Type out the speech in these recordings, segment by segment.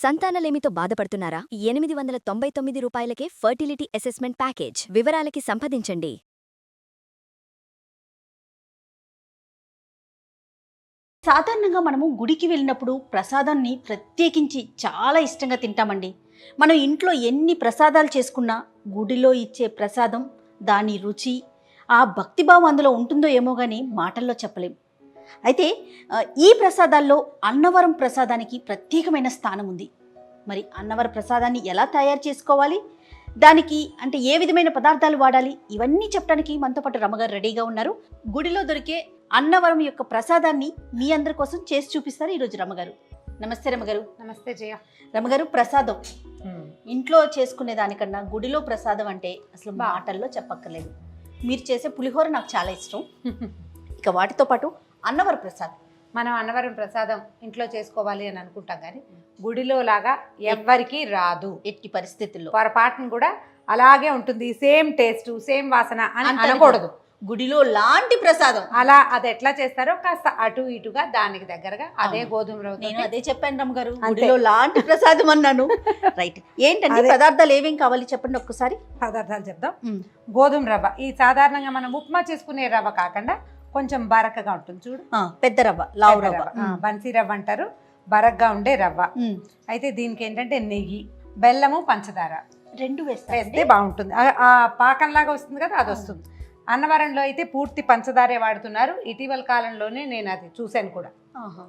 సంతానలేమితో బాధపడుతున్నారా? 899 రూపాయలకే fertility assessment package. వివరాలకి సంప్రదించండి. సాధారణంగా మనము గుడికి వెళ్ళినప్పుడు ప్రసాదాన్ని ప్రత్యేకించి చాలా ఇష్టంగా తింటామండి. మనం ఇంట్లో ఎన్ని ప్రసాదాలు చేసుకున్నా గుడిలో ఇచ్చే ప్రసాదం, దాని రుచి, ఆ భక్తిభావం అందులో ఉంటుందో ఏమో కానీ మాటల్లో చెప్పలేం. అయితే ఈ ప్రసాదాల్లో అన్నవరం ప్రసాదానికి ప్రత్యేకమైన స్థానం ఉంది. మరి అన్నవరం ప్రసాదాన్ని ఎలా తయారు చేసుకోవాలి, దానికి అంటే ఏ విధమైన పదార్థాలు వాడాలి, ఇవన్నీ చెప్పడానికి మనతో పాటు రమగారు రెడీగా ఉన్నారు. గుడిలో దొరికే అన్నవరం యొక్క ప్రసాదాన్ని మీ అందరి కోసం చేసి చూపిస్తారు ఈరోజు రమగారు. నమస్తే రమగారు. నమస్తే జయ. రమగారు, ప్రసాదం ఇంట్లో చేసుకునే దానికన్నా గుడిలో ప్రసాదం అంటే అసలు మాటల్లో చెప్పక్కర్లేదు. మీరు చేసే పులిహోర నాకు చాలా ఇష్టం. ఇక వాటితో పాటు అన్నవరం ప్రసాదం, మనం అన్నవరం ప్రసాదం ఇంట్లో చేసుకోవాలి అని అనుకుంటాం కానీ గుడిలో లాగా ఎవ్వరికీ రాదు. ఎట్టి పరిస్థితుల్లో పొరపాటును కూడా అలాగే ఉంటుంది. సేమ్ టేస్ట్, సేమ్ వాసన అని అనకూడదు. గుడిలో లాంటి ప్రసాదం అలా అది ఎట్లా చేస్తారో కాస్త అటు ఇటుగా దానికి దగ్గరగా అదే గోధుమ రవ్వ. నేను అదే చెప్పాను రమగారు, గుడిలో లాంటి ప్రసాదం అన్నాను. రైట్, ఏంటంటే పదార్థాలు ఏమేం కావాలి చెప్పండి ఒక్కసారి. పదార్థాలు చెప్దాం. గోధుమ రవ్వ, ఈ సాధారణంగా మనం ఉప్మా చేసుకునే రవ్వ కాకుండా కొంచెం బరకగా ఉంటుంది చూడు, పెద్ద రవ్వ, లావు రవ్వ, బన్సీ రవ్వ అంటారు, బరగ్గా ఉండే రవ్వ. అయితే దీనికి ఏంటంటే నెయ్యి, బెల్లము, పంచదార రెండు వేస్తే బాగుంటుంది. ఆ పాకంలాగా వస్తుంది కదా, అది వస్తుంది. అన్నవరంలో అయితే పూర్తి పంచదారే వాడుతున్నారు. ఇటీవల కాలంలోనే నేను అది చూశాను కూడా,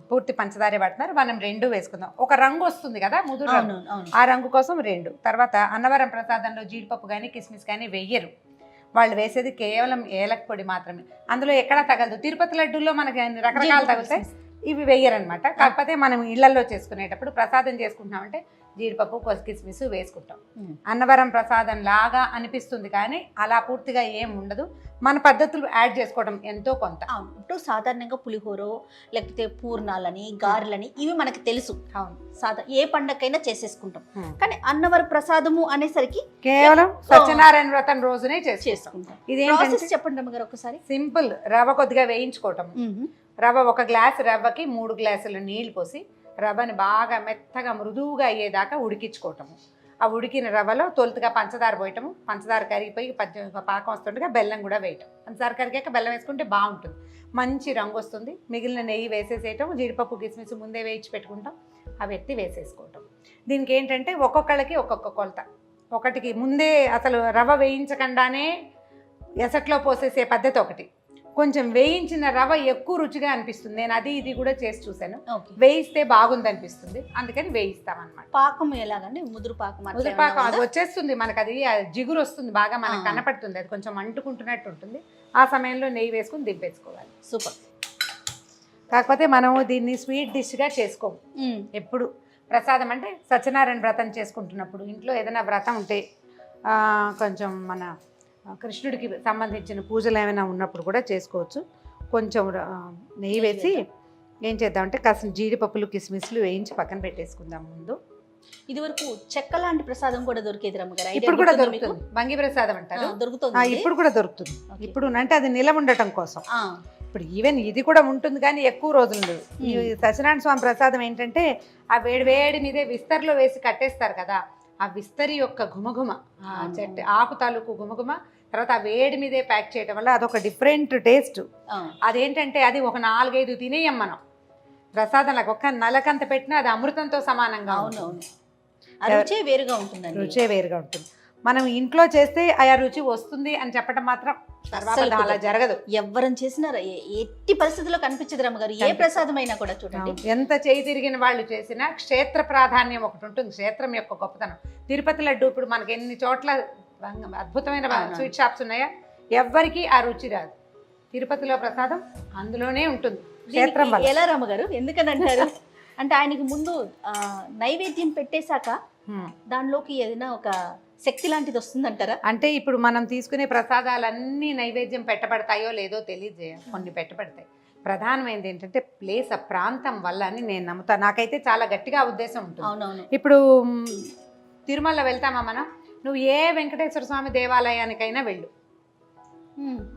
పూర్తి పంచదారే వాడుతున్నారు. మనం రెండు వేసుకుందాం. ఒక రంగు వస్తుంది కదా, ముదురు రంగు, ఆ రంగు కోసం రెండు. తర్వాత అన్నవరం ప్రసాదంలో జీడిపప్పు కానీ కిస్మిస్ కానీ వెయ్యరు. వాళ్ళు వేసేది కేవలం ఏలక పొడి మాత్రమే. అందులో ఎక్కడా తగలదు. తిరుపతి లడ్డూల్లో మనకి రకరకాలు తగులుతాయి, ఇవి వెయ్యరనమాట. కాకపోతే మనం ఇళ్లలో చేసుకునేటప్పుడు ప్రసాదం చేసుకుంటున్నామంటే జీడిపప్పు, కిస్మిస్ వేసుకుంటాం. అన్నవరం ప్రసాదం లాగా అనిపిస్తుంది కానీ అలా పూర్తిగా ఏం ఉండదు. మన పద్ధతులు యాడ్ చేసుకోవడం ఎంతో కొంత. ఇప్పుడు సాధారణంగా పులిహోర లేకపోతే పూర్ణాలని, గారెలని ఇవి మనకి తెలుసు. అవును, ఏ పండగకైనా చేసేసుకుంటాం. కానీ అన్నవరం ప్రసాదము అనేసరికి కేవలం సత్యనారాయణ వ్రతం రోజునే చేసుకుంటాం. ఇది చెప్పండి రమ్మగారు ఒకసారి. సింపుల్. రవ్వ కొద్దిగా వేయించుకోవటం. రవ్వ, ఒక గ్లాసు రవ్వకి 3 గ్లాసులు నీళ్లు పోసి రవ్వని బాగా మెత్తగా మృదువుగా అయ్యేదాకా ఉడికించుకోవటము. ఆ ఉడికిన రవ్వలో తొలుతుగా పంచదార పోయటము. పంచదార కరిగిపోయి పాకం వస్తుండగా బెల్లం కూడా వేయటం. పంచదార కరిగాక బెల్లం వేసుకుంటే బాగుంటుంది, మంచి రంగు వస్తుంది. మిగిలిన నెయ్యి వేసేసేయటం. జీడిపప్పు, కిస్మిస్ ముందే వేయించి పెట్టుకుంటాం, అవి ఎత్తి వేసేసుకోవటం. దీనికి ఏంటంటే ఒక్కొక్కళ్ళకి ఒక్కొక్క కొలత. ఒకటికి ముందే అసలు రవ్వ వేయించకుండానే ఎసట్లో పోసేసే పద్ధతి ఒకటి. కొంచెం వేయించిన రవ్వ ఎక్కువ రుచిగా అనిపిస్తుంది. నేను అది ఇది కూడా చేసి చూశాను. వేయిస్తే బాగుంది అనిపిస్తుంది, అందుకని వేయిస్తామన్నమాట. పాకం ఎలాగండి? ముదురు పాకం, ముదురు పాకం అది వచ్చేస్తుంది మనకు, అది జిగురు వస్తుంది బాగా, మనకు కనపడుతుంది. అది కొంచెం అంటుకుంటున్నట్టు ఉంటుంది. ఆ సమయంలో నెయ్యి వేసుకుని దింపేసుకోవాలి. సూపర్. కాకపోతే మనం దీన్ని స్వీట్ డిష్గా చేసుకోము. ఎప్పుడు ప్రసాదం అంటే సత్యనారాయణ వ్రతం చేసుకుంటున్నప్పుడు, ఇంట్లో ఏదైనా వ్రతం ఉంటే, కొంచెం మన కృష్ణుడికి సంబంధించిన పూజలు ఏమైనా ఉన్నప్పుడు కూడా చేసుకోవచ్చు. కొంచెం నెయ్యి వేసి ఏం చేద్దామంటే కాసిన జీడిపప్పులు, కిస్మిస్లు వేయించి పక్కన పెట్టేసుకుందాం ముందు. ఇది వరకు చెక్క లాంటి ప్రసాదం కూడా దొరికేది రమ్మగారు. ఇప్పుడు కూడా దొరుకుతుంది, బంగి ప్రసాదం అంటారు, దొరుకుతుంది. ఇప్పుడు కూడా దొరుకుతుంది. ఇప్పుడు అంటే అది నిలవ ఉండటం కోసం. ఇప్పుడు ఈవెన్ ఇది కూడా ఉంటుంది కానీ ఎక్కువ రోజులు ఉండదు. ఈ సత్యనారాయణ స్వామి ప్రసాదం ఏంటంటే ఆ వేడి వేడి మీదే విస్తరిలో వేసి కట్టేస్తారు కదా, ఆ విస్తరి యొక్క ఘుమఘుమ, ఆ చెట్టు ఆకు తాలూకు ఘుమఘుమ, తర్వాత ఆ వేడి మీదే ప్యాక్ చేయడం వల్ల అదొక డిఫరెంట్ టేస్ట్. అదేంటంటే అది ఒక 4-5 తినేయం మనం ప్రసాదంలో. ఒక్క నలకంత పెట్టినా అది అమృతంతో సమానంగా. రుచే వేరుగా ఉంటుంది. రుచే వేరుగా ఉంటుంది. మనం ఇంట్లో చేస్తే ఆ రుచి వస్తుంది అని చెప్పడం మాత్రం అలా జరగదు. ఎవరం చేసినా ఎట్టి పరిస్థితుల్లో కనిపించదు రమ్మగారు. ఏ ప్రసాదం అయినా కూడా చూడండి, ఎంత చేయి తిరిగిన వాళ్ళు చేసినా క్షేత్ర ప్రాధాన్యం ఒకటి ఉంటుంది. క్షేత్రం యొక్క గొప్పతనం. తిరుపతి లడ్డు ఇప్పుడు మనకి ఎన్ని చోట్ల అద్భుతమైన స్వీట్ షాప్స్ ఉన్నాయా, ఎవ్వరికి ఆ రుచి రాదు. తిరుపతిలో ప్రసాదం అందులోనే ఉంటుంది, క్షేత్రం వల్ల. ఎలా రమ్మగారు? ఎందుకని అంటారు అంటే ఆయనకి ముందు నైవేద్యం పెట్టేశాక దానిలోకి ఏదైనా ఒక శక్తి లాంటిది వస్తుందంటారా? అంటే ఇప్పుడు మనం తీసుకునే ప్రసాదాలన్నీ నైవేద్యం పెట్టబడతాయో లేదో తెలియదు, కొన్ని పెట్టబడతాయి. ప్రధానమైనది ఏంటంటే ప్లేస్, ఆ ప్రాంతం వల్ల అని నేను నమ్ముతాను. నాకైతే చాలా గట్టిగా ఉద్దేశం ఉంటుంది. అవునవును. ఇప్పుడు తిరుమల వెళ్తామా మనం, నువ్వు ఏ వెంకటేశ్వర స్వామి దేవాలయానికైనా వెళ్ళు,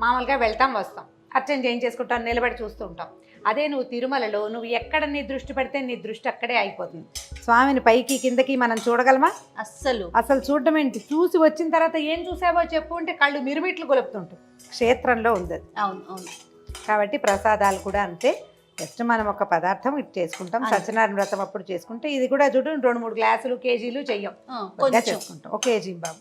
మామూలుగా వెళ్తాం వస్తాం, అర్చన చేయించేసుకుంటాం, నిలబడి చూస్తూ ఉంటాం. అదే నువ్వు తిరుమలలో నువ్వు ఎక్కడ నీ దృష్టి పెడితే నీ దృష్టి అక్కడే అయిపోతుంది. స్వామిని పైకి కిందకి మనం చూడగలమా? అసలు చూడడం ఏంటి, చూసి వచ్చిన తర్వాత ఏం చూసావో చెప్పు అంటే కళ్ళు మిరుమిట్లు గొలుపుతుంటాయి. క్షేత్రంలో ఉంది అది. అవును అవును. కాబట్టి ప్రసాదాలు కూడా అంతే. జస్ట్ మనం ఒక పదార్థం ఇది చేసుకుంటాం. సత్యనారాయణ వ్రతం అప్పుడు చేసుకుంటే ఇది కూడా చూడు 2-3 గ్లాసులు కేజీలు చెయ్యం, చేసుకుంటాం. 1 కేజీ బాబు.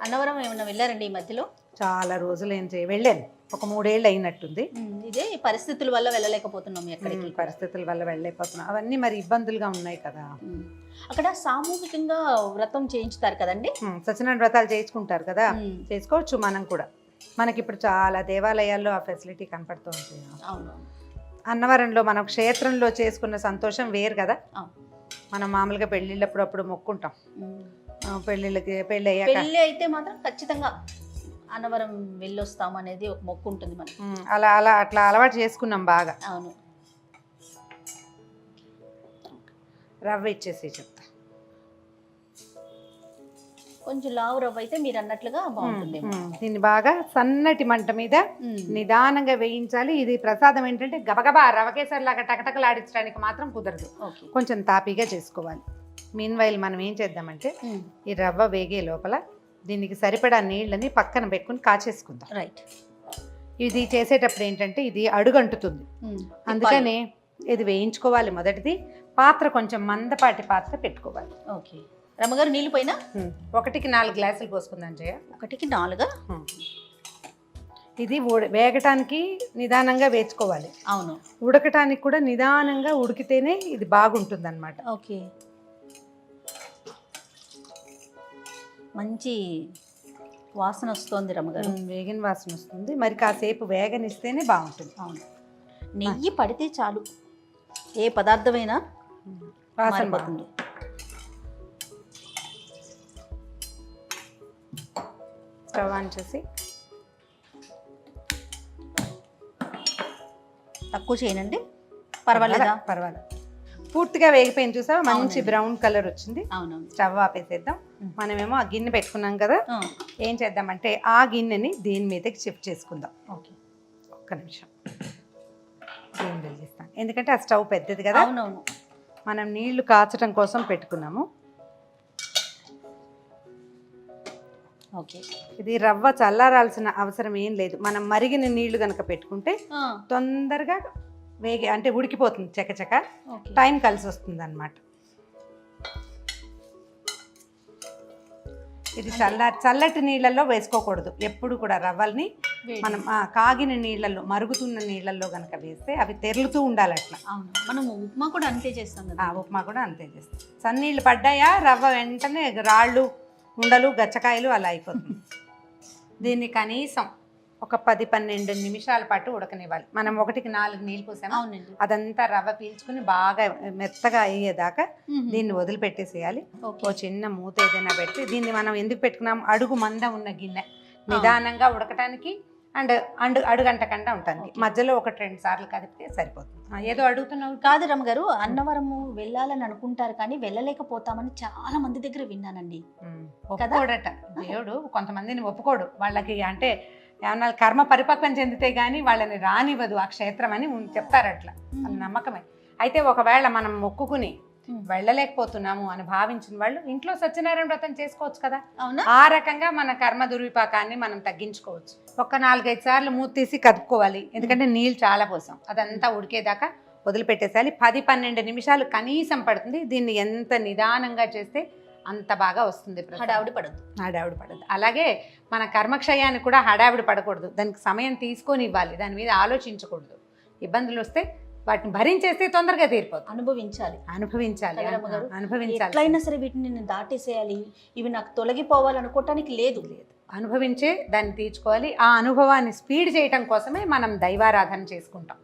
అన్నవరం ఏమన్నా వెళ్ళారండి ఈ మధ్యలో? చాలా రోజులు వెళ్ళాను, ఒక 3 ఏళ్ళు అయినట్టుంది. ఇదే పరిస్థితుల వల్ల వెళ్ళలేకపోతున్నాం ఎక్కడికి. పరిస్థితుల వల్ల వెళ్ళలేకపోతున్నాం, అవన్నీ మరి ఇబ్బందులుగా ఉన్నాయి కదా. అక్కడ సామూహికంగా వ్రతం చేయించుతారు కదండి. సత్యనారాయణ వ్రతాలు చేసుకుంటారు కదా, చేసుకోవచ్చు మనం కూడా. మనకి ఇప్పుడు చాలా దేవాలయాల్లో ఆ ఫెసిలిటీ కనపడుతూ ఉంటుంది. అవును. అన్నవరంలో మనం క్షేత్రంలో చేసుకున్న సంతోషం వేరు కదా. మనం మామూలుగా పెళ్ళిళ్ళప్పుడు అప్పుడు మొక్కుంటాం, పెళ్ళి పెళ్ళి అయితే మాత్రం ఖచ్చితంగా అన్నవరం వెళ్ళొస్తాం అనేది ఒక మొక్కు ఉంటుంది మనకి. అట్లా అలవాటు చేసుకున్నాం బాగా. అవును. రవ్వ ఇచ్చేసి చెప్తా. కొంచెం లావు రవ్వ అయితే మీరు అన్నట్లుగా బాగుంటుంది. దీన్ని బాగా సన్నటి మంట మీద నిదానంగా వేయించాలి. ఇది ప్రసాదం ఏంటంటే గబగబా రవ్వకేసరిలాగా టకటకలాడించడానికి మాత్రం కుదరదు, కొంచెం తాపీగా చేసుకోవాలి. మీన్ వైల్ మనం ఏం చేద్దామంటే ఈ రవ్వ వేగే లోపల దీనికి సరిపడా నీళ్ళని పక్కన పెట్టుకుని కాచేసుకుందాం. రైట్. ఇది చేసేటప్పుడు ఏంటంటే ఇది అడుగంటుతుంది, అందుకని ఇది వేయించుకోవాలి. మొదటిది పాత్ర కొంచెం మందపాటి పాత్ర పెట్టుకోవాలి. ఓకే. రమ్మగారు నీళ్ళు పోయినా 1కి 4 గ్లాసులు పోసుకుందాం జయ. 1కి 4. ఇది వేగటానికి నిదానంగా వేసుకోవాలి. అవును. ఉడకటానికి కూడా నిదానంగా ఉడికితేనే ఇది బాగుంటుంది అన్నమాట. ఓకే. మంచి వాసన వస్తుంది రమ్మగారు. వేగిన వాసన వస్తుంది, మరి కాసేపు వేగనిస్తేనే బాగుంటుంది. అవును. నెయ్యి పడితే చాలు, ఏ పదార్థమైనా వాసన పోతుంది. స్టవ్ ఆన్ చేసి తక్కువ చేయనండి, పర్వాలేదా? పర్వాలేదు. పూర్తిగా వేగిపోయింది చూసావా, మంచి బ్రౌన్ కలర్ వచ్చింది. అవునవును. స్టవ్ ఆపేసేద్దాం. మనమేమో ఆ గిన్నె పెట్టుకున్నాం కదా, ఏం చేద్దామంటే ఆ గిన్నెని దీని మీదకి షిఫ్ట్ చేసుకుందాం. ఓకే. ఒక్క నిమిషం దీన్ని వెలిగిస్తాను, ఎందుకంటే ఆ స్టవ్ పెద్దది కదా. అవునవును. మనం నీళ్లు కాచడం కోసం పెట్టుకున్నాము. ఓకే. ఇది రవ్వ చల్లారాల్సిన అవసరం ఏం లేదు, మనం మరిగిన నీళ్లు కనుక పెట్టుకుంటే తొందరగా అంటే ఉడికిపోతుంది, చకచక టైం కలిసి వస్తుంది అన్నమాట. ఇది చల్లటి నీళ్ళల్లో వేసుకోకూడదు ఎప్పుడు కూడా. రవ్వల్ని మనం కాగిన నీళ్ళల్లో, మరుగుతున్న నీళ్ళల్లో కనుక వేస్తే అవి తెరులుతూ ఉండాలి అట్లా. మనం ఉప్మా కూడా అంతే చేస్తాం కదా. ఉప్మా కూడా అంతే చేస్తాం. సన్నీళ్ళు పడ్డాయా రవ్వ వెంటనే రాళ్ళు, ఉండలు, గచ్చకాయలు అలా అయిపోతుంది. దీన్ని కనీసం ఒక 10-12 నిమిషాల పాటు ఉడకనివ్వాలి. మనం 1కి 4 నీళ్ళు పోసాము, అదంతా రవ్వ పీల్చుకుని బాగా మెత్తగా అయ్యేదాకా దీన్ని వదిలిపెట్టేసేయాలి. ఓ చిన్న మూత ఏదైనా పెట్టి దీన్ని మనం ఎందుకు పెట్టుకున్నాం, అడుగు మందం ఉన్న గిన్నె, నిదానంగా ఉడకటానికి అండ్ అడుగంటకుండా ఉంటుంది. మధ్యలో 1-2 సార్లు కదిపితే సరిపోతుంది. ఏదో అడుగుతున్నావు కాదు రమ్మగారు, అన్నవరము వెళ్ళాలని అనుకుంటారు కానీ వెళ్ళలేకపోతామని చాలా మంది దగ్గర విన్నానండి. ఒప్పుకోడట దేవుడు, కొంతమందిని ఒప్పుకోడు. వాళ్ళకి అంటే ఏమన్నా కర్మ పరిపక్వం చెందితే గానీ వాళ్ళని రానివ్వదు ఆ క్షేత్రం అని చెప్తారు. అట్లా నమ్మకమే. అయితే ఒకవేళ మనం మొక్కుకుని వెళ్ళలేకపోతున్నాము అని భావించిన వాళ్ళు ఇంట్లో సత్యనారాయణ వ్రతం చేసుకోవచ్చు కదా. ఆ రకంగా మన కర్మ దుర్విపాకాన్ని మనం తగ్గించుకోవచ్చు. ఒక 4-5 సార్లు మూత తీసి కదుపుకోవాలి, ఎందుకంటే నీళ్ళు చాలా పోసాం. అదంతా ఉడికేదాకా వదిలిపెట్టేసాలి. 10-12 నిమిషాలు కనీసం పడుతుంది. దీన్ని ఎంత నిదానంగా చేస్తే అంత బాగా వస్తుంది. హడావిడి పడదు. అలాగే మన కర్మక్షయాన్ని కూడా హడావిడి పడకూడదు, దానికి సమయం తీసుకొని ఇవ్వాలి, దాని మీద ఆలోచించకూడదు. ఇబ్బందులు వస్తే వాటిని భరించేస్తే తొందరగా తీరిపోతుంది. అనుభవించాలి. ఎట్లయినా సరే వీటిని నేను దాటేసేయాలి, ఇవి నాకు తొలగిపోవాలనుకోవటానికి లేదు. అనుభవించే దాన్ని తీర్చుకోవాలి. ఆ అనుభవాన్ని స్పీడ్ చేయటం కోసమే మనం దైవారాధన చేసుకుంటాం,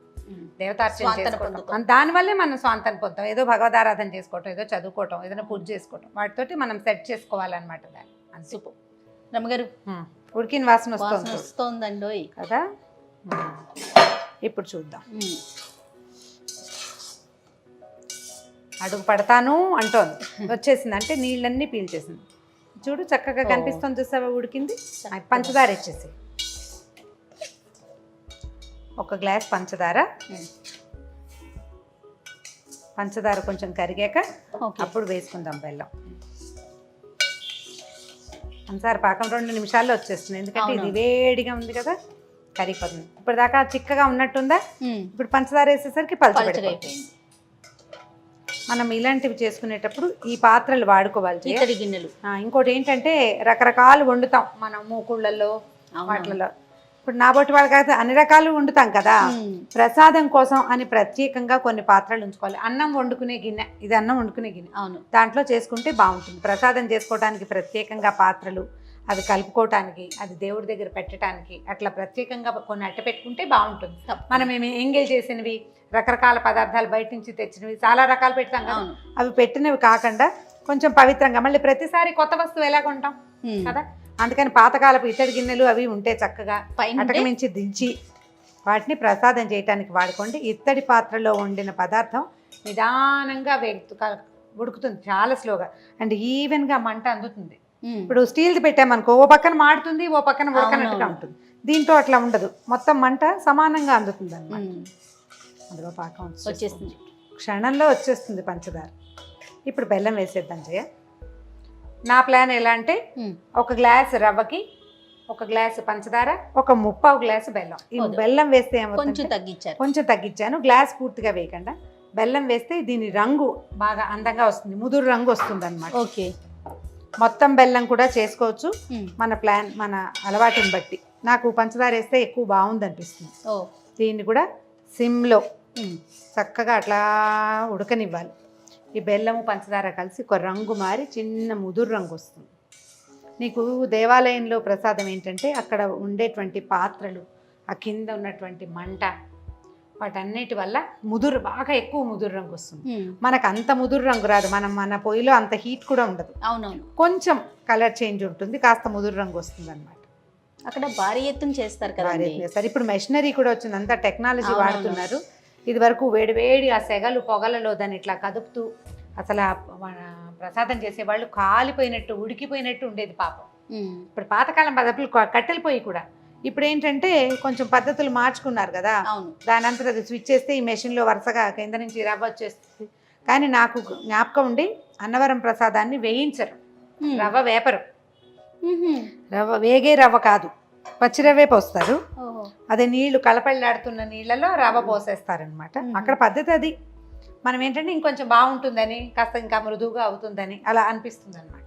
దేవతార్చన చేసుకుంటాం. దానివల్లే మనం స్వాంతం పొందుతాం. ఏదో భగవదారాధన చేసుకోవటం, ఏదో చదువుకోవటం, ఏదైనా పూజ చేసుకోవటం, వాటితోటి మనం సెట్ చేసుకోవాలన్నమాట. దాన్ని సూపర్ రమ్మగారు. ఉడికిన వాసన వస్తోందండి కదా. ఇప్పుడు చూద్దాం. అడుగు పడతాను అంటోంది, వచ్చేసింది అంటే నీళ్ళన్నీ పీల్చేసింది. చూడు చక్కగా కనిపిస్తుంది, చూసావా ఉడికింది. పంచదార ఇచ్చేసి 1 గ్లాస్ పంచదార, పంచదార కొంచెం కరిగాక ఓకే. అప్పుడు వేసుకుందాం బెల్లం. పంచదార పాకం 2 నిమిషాల్లో వచ్చేస్తుంది, ఎందుకంటే ఇది వేడిగా ఉంది కదా, కరిగిపోతుంది. ఇప్పుడు దాకా చిక్కగా ఉన్నట్టుందా, ఇప్పుడు పంచదార వేసేసరికి పలచబడిపోయింది. మనం ఇలాంటివి చేసుకునేటప్పుడు ఈ పాత్రలు వాడుకోవాలి. ఇత్తడి గిన్నెలు. ఇంకోటి ఏంటంటే రకరకాలు వండుతాం మనం మూకుళ్ళల్లో వాటిలలో. ఇప్పుడు నాబోటి వాళ్ళకైతే అన్ని రకాలు వండుతాం కదా, ప్రసాదం కోసం అని ప్రత్యేకంగా కొన్ని పాత్రలు ఉంచుకోవాలి. అన్నం వండుకునే గిన్నె, ఇది అన్నం వండుకునే గిన్నె, అవును, దాంట్లో చేసుకుంటే బాగుంటుంది. ప్రసాదం చేసుకోవడానికి ప్రత్యేకంగా పాత్రలు, అది కలుపుకోవటానికి, అది దేవుడి దగ్గర పెట్టడానికి అట్లా ప్రత్యేకంగా కొన్ని అట్ట పెట్టుకుంటే బాగుంటుంది. మనం ఎంగేజ్ చేసినవి రకరకాల పదార్థాలు బయట నుంచి తెచ్చినవి చాలా రకాలు పెడతాం కదా, అవి పెట్టినవి కాకుండా కొంచెం పవిత్రంగా, మళ్ళీ ప్రతిసారి కొత్త వస్తువు ఎలా కొంటాం కదా, అందుకని పాతకాలపు ఇత్తడి గిన్నెలు అవి ఉంటే చక్కగా అటక మించి దించి వాటిని ప్రసాదం చేయడానికి వాడుకోండి. ఇత్తడి పాత్రలో వండిన పదార్థం నిదానంగా ఉడుకుతుంది, చాలా స్లోగా అండ్ ఈవెన్గా మంట అందుతుంది. ఇప్పుడు స్టీల్ది పెట్టామనుకో, ఓ పక్కన మాడుతుంది, ఓ పక్కన ఉడకనట్టుగా ఉంటుంది. దీంట్లో అట్లా ఉండదు, మొత్తం మంట సమానంగా అందుతుంది అన్నమాట. అందులో పాకం వచ్చేస్తుంది, క్షణంలో వచ్చేస్తుంది పంచదార. ఇప్పుడు బెల్లం వేసేద్దాం జయ. నా ప్లాన్ ఎలా అంటే, ఒక గ్లాస్ రవ్వకి 1 గ్లాసు పంచదార, 1/3 గ్లాసు బెల్లం. ఈ బెల్లం వేస్తే కొంచెం తగ్గించాను, గ్లాస్ పూర్తిగా వేయకుండా బెల్లం వేస్తే దీని రంగు బాగా అందంగా వస్తుంది, ముదురు రంగు వస్తుంది అన్నమాట. ఓకే, మొత్తం బెల్లం కూడా చేసుకోవచ్చు, మన ప్లాన్, మన అలవాటుని బట్టి. నాకు పంచదార వేస్తే ఎక్కువ బాగుంది అనిపిస్తుంది. దీన్ని కూడా సిమ్లో చక్కగా అట్లా ఉడకనివ్వాలి. ఈ బెల్లము పంచదార కలిసి ఒక రంగు మారి చిన్న ముదురు రంగు వస్తుంది. నీకు దేవాలయంలో ప్రసాదం ఏంటంటే అక్కడ ఉండేటువంటి పాత్రలు, ఆ కింద ఉన్నటువంటి మంట, వాటన్నిటి వల్ల బాగా ఎక్కువ ముదురు రంగు వస్తుంది. మనకు అంత ముదురు రంగు రాదు, మన పొయ్యిలో అంత హీట్ కూడా ఉండదు. అవునవును, కొంచెం కలర్ చేంజ్ ఉంటుంది, కాస్త ముదురు రంగు వస్తుంది అనమాట. అక్కడ భారీ ఎత్తున చేస్తారు కదా. ఇప్పుడు మెషినరీ కూడా వచ్చింది, అంతా టెక్నాలజీ వాడుతున్నారు. ఇది వరకు వేడి ఆ సెగలు పొగలలో దాన్ని ఇట్లా కదుపుతూ అసలు ప్రసాదం చేసేవాళ్ళు కాలిపోయినట్టు ఉడికిపోయినట్టు ఉండేది పాపం. ఇప్పుడు పాతకాలం పద్ధతులు కట్టెల పొయ్యి కూడా. ఇప్పుడు ఏంటంటే కొంచెం పద్ధతులు మార్చుకున్నారు కదా, దాని అంతా అది స్విచ్ చేస్తే ఈ మెషిన్లో వరుసగా కింద నుంచి రవ్వ వచ్చేస్తుంది. కానీ నాకు జ్ఞాపకం ఉండి అన్నవరం ప్రసాదాన్ని వేయించరు, రవ్వ వేపరు. రవ్వ వేగే రవ్వ కాదు, పచ్చి రవ్వే పోస్తారు. అదే నీళ్లు కలపళ్ళాడుతున్న నీళ్ళలో రవ్వ పోసేస్తారనమాట. అక్కడ పద్ధతి అది. మనం ఏంటంటే ఇంకొంచెం బాగుంటుందని, కాస్త ఇంకా మృదువుగా అవుతుందని అలా అనిపిస్తుంది అనమాట,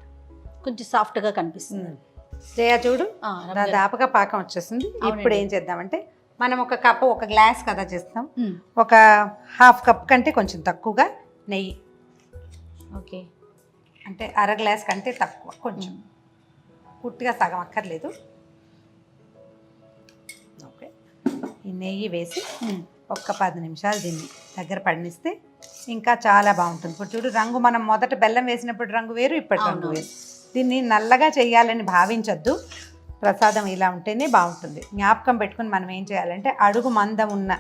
కొంచెం సాఫ్ట్గా కనిపిస్తుంది. జయ చూడు, దాదాపుగా పాకం వచ్చేస్తుంది. ఇప్పుడు ఏం చేద్దామంటే, మనం 1 కప్పు 1 గ్లాస్ కదా చేస్తాం, 1/2 కప్ కంటే కొంచెం తక్కువగా నెయ్యి. ఓకే, అంటే 1/2 గ్లాస్ కంటే తక్కువ, కొంచెం పూర్తిగా సగం అక్కర్లేదు. ఓకే, ఈ నెయ్యి వేసి ఒక్క 10 నిమిషాలు దీన్ని దగ్గర పడినిస్తే ఇంకా చాలా బాగుంటుంది. ఇప్పుడు చూడు, రంగు మనం మొదట బెల్లం వేసినప్పుడు రంగు వేరు, ఇప్పటి రంగు వేరు. దీన్ని నల్లగా చేయాలని భావించొద్దు, ప్రసాదం ఇలా ఉంటేనే బాగుంటుంది. జ్ఞాపకం పెట్టుకుని మనం ఏం చేయాలంటే, అడుగు మందం ఉన్న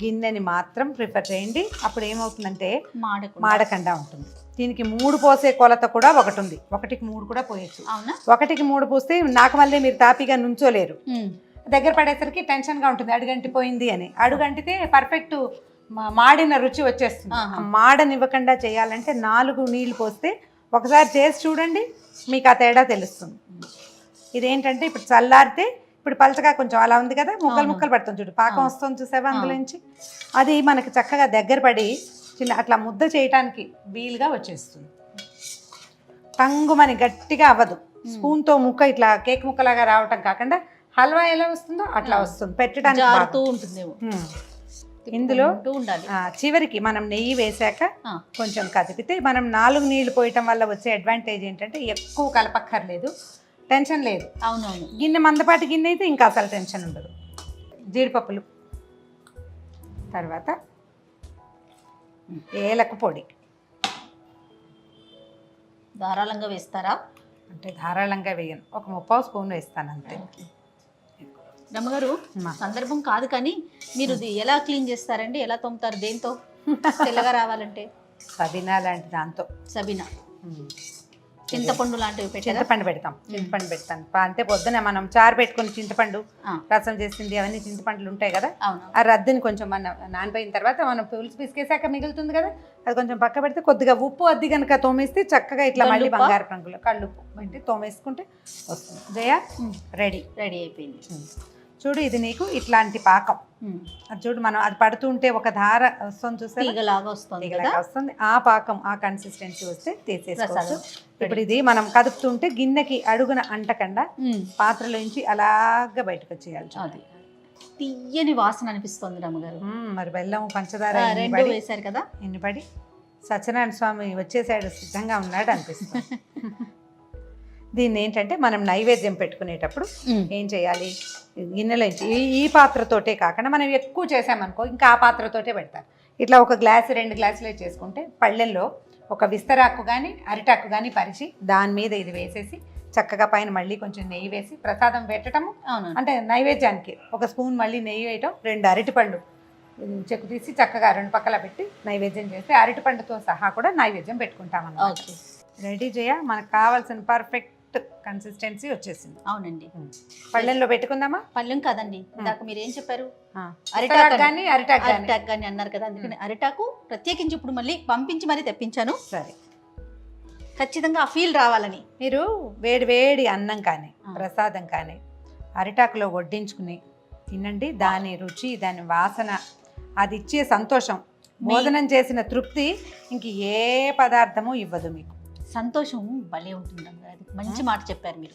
గిన్నెని మాత్రం ప్రిఫర్ చేయండి. అప్పుడు ఏమవుతుందంటే మాడకుండా ఉంటుంది. దీనికి 3 పోసే కొలత కూడా ఒకటి ఉంది, 1కి 3 కూడా పోయచ్చు. 1కి 3 పోస్తే నాకు మళ్ళీ మీరు తాపీగా నుంచోలేరు, దగ్గర పడేసరికి టెన్షన్గా ఉంటుంది, అడుగంటిపోయింది అని. అడుగంటితే పర్ఫెక్ట్ మాడిన రుచి వచ్చేస్తుంది. మాడనివ్వకుండా చేయాలంటే 4 నీళ్ళు పోస్తే, ఒకసారి చేసి చూడండి, మీకు ఆ తేడా తెలుస్తుంది. ఇదేంటంటే ఇప్పుడు చల్లారితే, ఇప్పుడు పలచగా కొంచెం అలా ఉంది కదా, ముక్కలు పడుతుంది చూడు, పాకం వస్తుంది చూసావా అందులో నుంచి. అది మనకి చక్కగా దగ్గర పడి చిన్న అట్లా ముద్ద చేయటానికి వీలుగా వచ్చేస్తుంది. టంగుమని గట్టిగా అవ్వదు, స్పూన్తో ముక్క ఇట్లా కేక్ ముక్కలాగా రావటం కాకుండా హల్వా ఎలా వస్తుందో అట్లా వస్తుంది, పెట్టడానికి ఉంటుంది. ఇందులో చివరికి మనం నెయ్యి వేసాక కొంచెం కదిపితే, మనం 4 నీళ్లు పోయటం వల్ల వచ్చే అడ్వాంటేజ్ ఏంటంటే ఎక్కువ కలపక్కర్లేదు, టెన్షన్ లేదు. అవునవును, గిన్నె మందపాటి గిన్నె అయితే ఇంకా అసలు టెన్షన్ ఉండదు. జీడిపప్పులు, తర్వాత ఏలక పొడి ధారాళంగా వేస్తారా? అంటే ధారాళంగా వేయను, 1/3 స్పూన్ వేస్తాను అంతే. రమ్మగారు, సందర్భం కాదు కానీ మీరు ఎలా క్లీన్ చేస్తారండి, ఎలా తోముతారు, దేంతో తెల్లగా రావాలంటే? సబీనా లాంటి దాంతో. సబీనా, చింతపండు లాంటివి చింతపండు పెడతాం, చింతపండు పెడతాను. అంటే పొద్దున మనం చారు పెట్టుకుని చింతపండు రసం చేసింది అవన్నీ చింతపండులు ఉంటాయి కదా, ఆ రద్దుని కొంచెం మనం నానిపోయిన తర్వాత మనం పులుసు పిసికేసాక మిగులుతుంది కదా, అది కొంచెం పక్క పెడితే కొద్దిగా ఉప్పు అద్ది కనుక తోమేస్తే చక్కగా ఇట్లా మళ్ళీ కల్లుప్పా? బంగారు రంగులో కళ్ళుప్పు పెట్టి తోమేసుకుంటే వస్తుంది. జయ రెడీ. రెడీ అయిపోయింది. చూడు ఇది నీకు ఇట్లాంటి పాకం. అది చూడు మనం అది పడుతుంటే ఒక ధార వస్తుంది చూసారా, తీగలాగా వస్తుంది కదా. తీగలాగా వస్తుంది. ఆ పాకం ఆ కన్సిస్టెన్సీ వస్తే తీసేసుకోవచ్చు. ప్రసాదం ఇప్పుడు ఇది మనం కదుపుతుంటే గిన్నెకి అడుగున అంటకుండా పాత్రలోంచి అలాగా బయటకు వచ్చేయాలి. అది తీయని వాసన అనిపిస్తుంది రమ్మగారు. మరి బెల్లం పంచదార రెండు వేశారు కదా. ఎన్ని పడి సత్యనారాయణ స్వామి వచ్చేసాడు సిద్ధంగా ఉన్నాడు అనిపిస్తుంది. దీన్ని ఏంటంటే మనం నైవేద్యం పెట్టుకునేటప్పుడు ఏం చేయాలి, గిన్నెలోంచి ఈ పాత్రతోటే కాకుండా మనం ఎక్కువ చేసామనుకో ఇంకా ఆ పాత్రతోటే పెడతారు. ఇట్లా ఒక గ్లాసు 2 గ్లాసులే చేసుకుంటే పళ్ళెల్లో ఒక విస్తరాకు కానీ అరిటాకు కానీ పరిచి దాని మీద ఇది వేసేసి చక్కగా పైన మళ్ళీ కొంచెం నెయ్యి వేసి ప్రసాదం పెట్టడము. అవును, అంటే నైవేద్యానికి ఒక స్పూన్ మళ్ళీ నెయ్యి వేయటం, 2 అరటిపళ్ళు చెక్కు తీసి చక్కగా 2 పక్కల పెట్టి నైవేద్యం చేస్తే అరటిపండుతో సహా కూడా నైవేద్యం పెట్టుకుంటాం అన్నమాట. ఓకే, రెడీ చేయ మనకు కావాల్సిన పర్ఫెక్ట్ కన్సిస్టెన్సీ వచ్చేసింది. అవునండి. పళ్ళెంలో పెట్టుకుందామా? పళ్ళెం కాదండి, ఇందాక మీరు ఏం చెప్పారు, అరిటాకు కానీ అరిటాకు కానీ అన్నారు కదా, అందుకని అరిటాకు ప్రత్యేకించి ఇప్పుడు మళ్ళీ పంపించి మరీ తెప్పించాను. సరే, ఖచ్చితంగా ఆ ఫీల్ రావాలని. మీరు వేడి వేడి అన్నం కానీ ప్రసాదం కానీ అరిటాకులో వడ్డించుకుని తినండి. దాని రుచి, దాని వాసన, అది ఇచ్చే సంతోషం, భోజనం చేసిన తృప్తి ఇంక ఏ పదార్థము ఇవ్వదు మీకు. సంతోషం భలే ఉంటుంది అమ్మగారు. అది మంచి మాట చెప్పారు మీరు.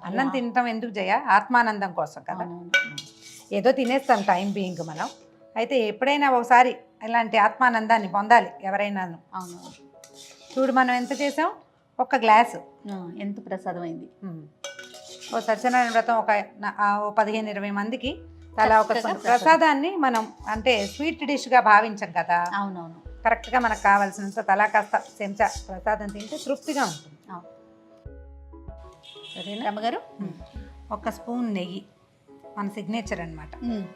అన్నం తినటం ఎందుకు జయ? ఆత్మానందం కోసం కదా. అవునవును. ఏదో తినేస్తాం టైం బీయింగ్ మనం. అయితే ఎప్పుడైనా ఒకసారి ఇలాంటి ఆత్మానందాన్ని పొందాలి ఎవరైనాను. అవునవును. చూడు మనం ఎంత చేసాం, 1 గ్లాసు. ఎంత ప్రసాదం అయింది. ఓ సత్యనారాయణ వ్రతం ఒక 15-20 మందికి తలా ఒక చక్కగా ప్రసాదాన్ని మనం అంటే స్వీట్ డిష్గా భావించం కదా. అవునవును. కరెక్ట్గా మనకు కావాల్సినంత తలా కాస్త చెంచా ప్రసాదం తింటే తృప్తిగా ఉంటుంది. సరేనా రమ్మగారు? 1 స్పూన్ నెయ్యి మన సిగ్నేచర్ అనమాట.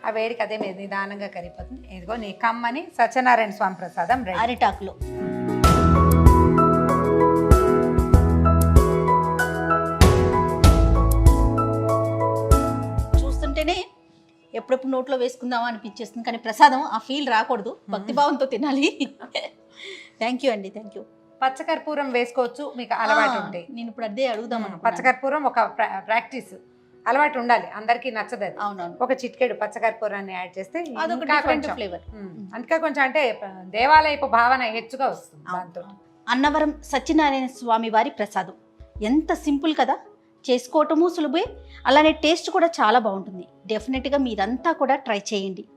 ఆ వేడికి అదే మీద నిదానంగా కరిగిపోతుంది. ఇదిగో నీ కమ్మని సత్యనారాయణ స్వామి ప్రసాదం రెడీ. అరిటాకులో చూస్తుంటేనే ఎప్పుడెప్పుడు నోట్లో వేసుకుందామా అనిపించేస్తుంది, కానీ ప్రసాదం ఆ ఫీల్ రాకూడదు, భక్తిభావంతో తినాలి. థ్యాంక్ యూ అండి, థ్యాంక్ యూ. పచ్చకర్పూరం వేసుకోవచ్చు మీకు అలవాటు ఉంటే. నేను ఇప్పుడు అదే అడుగుదాం అనుకున్నాను. పచ్చకర్పూరం ఒక ప్రాక్టీస్ అలవాటు ఉండాలి, అందరికీ నచ్చదు అది. అవునవును. ఒక చిటికెడు పచ్చకర్పూరాన్ని యాడ్ చేస్తే అదొక ఇంకా డిఫరెంట్ కొంచెం ఫ్లేవర్. ఇంకా కొంచెం అంటే దేవాలయపు భావన హెచ్చుగా వస్తుంది దాంతో. అన్నవరం సత్యనారాయణ స్వామి వారి ప్రసాదం ఎంత సింపుల్ కదా, చేసుకోవటము సులభే, అలానే టేస్ట్ కూడా చాలా బాగుంటుంది. డెఫినెట్గా మీరంతా కూడా ట్రై చేయండి.